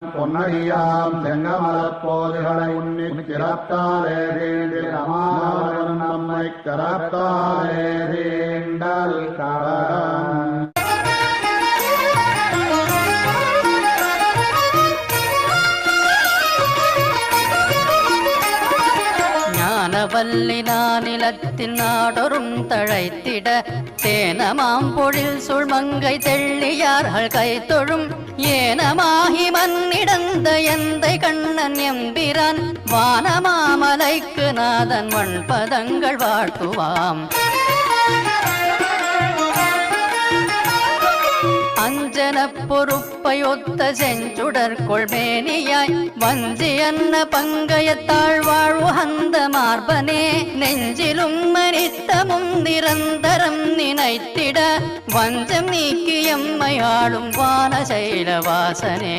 பொன்னடியாம் செங்கமலப்போதுகளை உன்னி திறத்தாலே தீண்டில் அமானவன் நம்மை கரத்தாலே தீண்டல் கடன் ஞானவல்லி நானிலத்தின் நாடொரும் தழைத்திட தேனமாம் பொழில் சுழ்மங்கை தெள்ளியார்கள் கைத்தொழும் ஏனமாகி மண்ணிடந்த எந்தை கண்ணன் எம்பிரான் வானமாமலைக்கு நாதன் மண்பதங்கள் வாழ்த்துவாம். அஞ்சன பொறுப்பையொத்த செஞ்சுடர் கொள்மேனியாய் வஞ்சி அன்ன பங்கயத்தாழ் வாழ்வுகந்த மார்பனே நெஞ்சிலும் மனித்தமும் நிரந்தரம் நினைத்திட வஞ்சம் நீக்கி எம்மை ஆளும் வானசைலவாசனே.